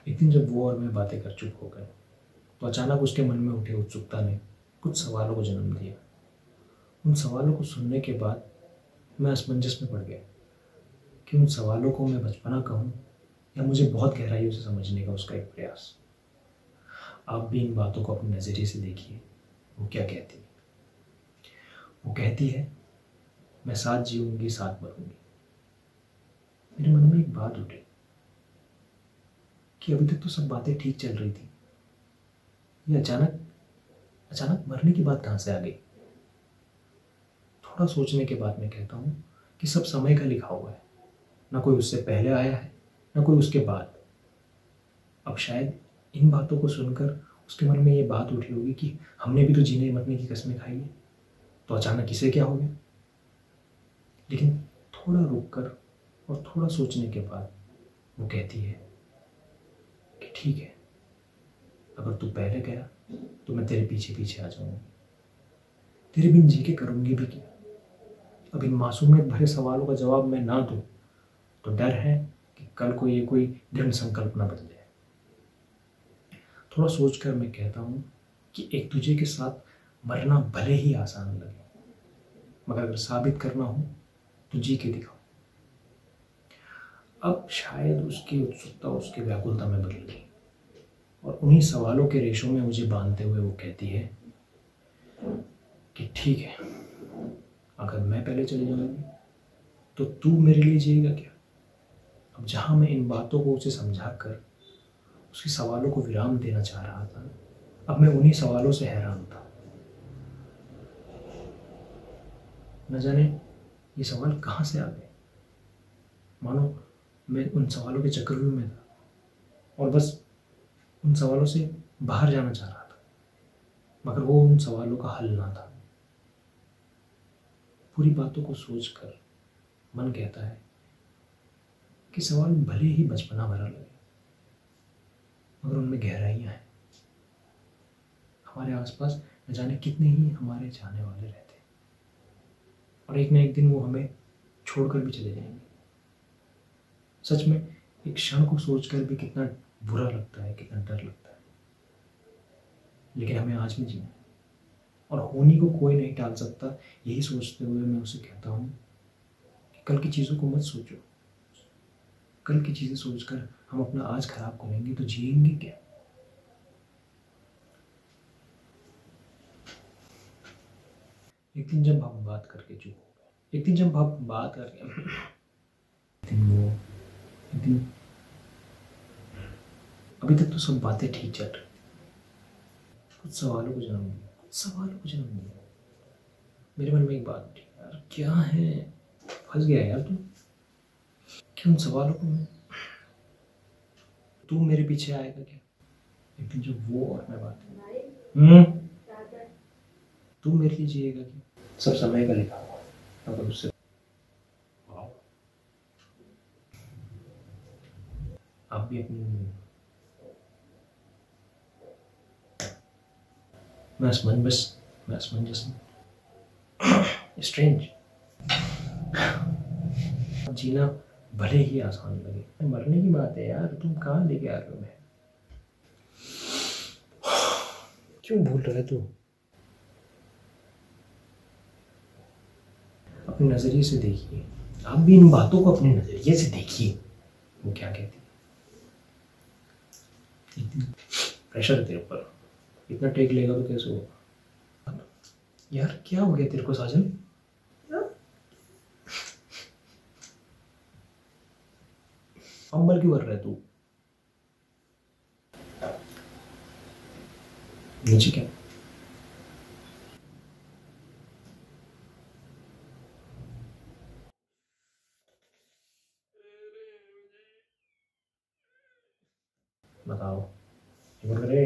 एक दिन जब वो और मैं बातें कर चुप हो गए तो अचानक उसके मन में उठे उत्सुकता ने कुछ सवालों को जन्म दिया। उन सवालों को सुनने के बाद मैं असमंजस में पड़ गया कि उन सवालों को मैं बचपना कहूँ या मुझे बहुत गहराइयों से समझने का उसका एक प्रयास। आप भी इन बातों को अपने नज़रिए से देखिए। वो क्या कहती है? वो कहती है, मैं साथ जीऊंगी साथ मरूंगी। मेरे मन में एक बात उठी कि अभी तक तो सब बातें ठीक चल रही थी, ये अचानक अचानक मरने की बात कहाँ से आ गई? थोड़ा सोचने के बाद मैं कहता हूँ कि सब समय का लिखा हुआ है। ना कोई उससे पहले आया है, ना कोई उसके बाद। अब शायद इन बातों को सुनकर उसके मन में ये बात उठी होगी कि हमने भी तो जीने मरने की कसमें खाई है, तो अचानक इसे क्या हो गया? लेकिन थोड़ा रुककर और थोड़ा सोचने के बाद वो कहती है कि ठीक है, अगर तू पहले गया तो मैं तेरे पीछे पीछे आ जाऊंगी। तेरे बिन जी के करूंगी भी क्या? अब इन मासूमियत भरे सवालों का जवाब मैं ना दूं तो डर है कि कल को ये कोई दृढ़ संकल्प ना बन जाए। थोड़ा सोचकर मैं कहता हूँ कि एक दूजे के साथ मरना भले ही आसान लगे, मगर अगर साबित करना हो तो जी के दिखाओ। अब शायद उसकी उत्सुकता, उसकी व्याकुलता में बदल गई और उन्हीं सवालों के रेशों में मुझे बांधते हुए वो कहती है कि ठीक है, अगर मैं पहले चली जाऊंगी तो तू मेरे लिए जिएगा क्या? अब जहां मैं इन बातों को उसे समझाकर उसके सवालों को विराम देना चाह रहा था, अब मैं उन्हीं सवालों से हैरान था। न जाने ये सवाल कहाँ से आ गए। मानो मैं उन सवालों के चक्रव्यूह में था और बस उन सवालों से बाहर जाना चाह रहा था, मगर वो उन सवालों का हल ना था। पूरी बातों को सोचकर मन कहता है कि सवाल भले ही बचपना भरा लगे, मगर उनमें गहराइयाँ हैं। हमारे आसपास न जाने कितने ही हमारे चाहने वाले रहते हैं और एक न एक दिन वो हमें छोड़कर भी चले जाएंगे। सच में एक क्षण को सोचकर भी कितना बुरा लगता है, कितना डर लगता है। लेकिन हमें आज भी जीना है और होनी को कोई नहीं टाल सकता। यही सोचते हुए मैं उसे कहता हूँ कि कल की चीज़ों को मत सोचो। कल की चीज़ें सोचकर हम अपना आज खराब करेंगे तो जिएंगे क्या? एक दिन जब हम बात करके चुप हो गए, एक दिन जब हम बात करके एक दिन वो एक दिन अभी तक तो सब बातें ठीक चल रही, कुछ सवालों को जन्म दिया, कुछ सवालों को जन्म दिया। मेरे मन में एक बात उठी, यार क्या है, फंस गया यार तू। क्यों उन सवालों को मैं, तू मेरे पीछे आएगा क्या? एक दिन जब वो और मैं बात तू मेरे लिए जिएगा क्या? सब समय का लिखा हुआ है। अगर उससे आप भी अपनी मैं असमंजस स्ट्रेंज। जीना भले ही आसान लगे, मरने की बात है यार, तुम कहाँ लेके आ रहे हो? मैं क्यों भूल रहे तू? अपने नजरिए से देखिए। आप भी इन बातों को अपने नजरिए से देखिए। वो क्या कहती है? प्रेशर है तेरे ऊपर, इतना टेक लेगा तो कैसे होगा? यार क्या हो गया तेरे को साजन? फंबल क्यों कर रहा है तू? नीचे क्या? बताओ, करे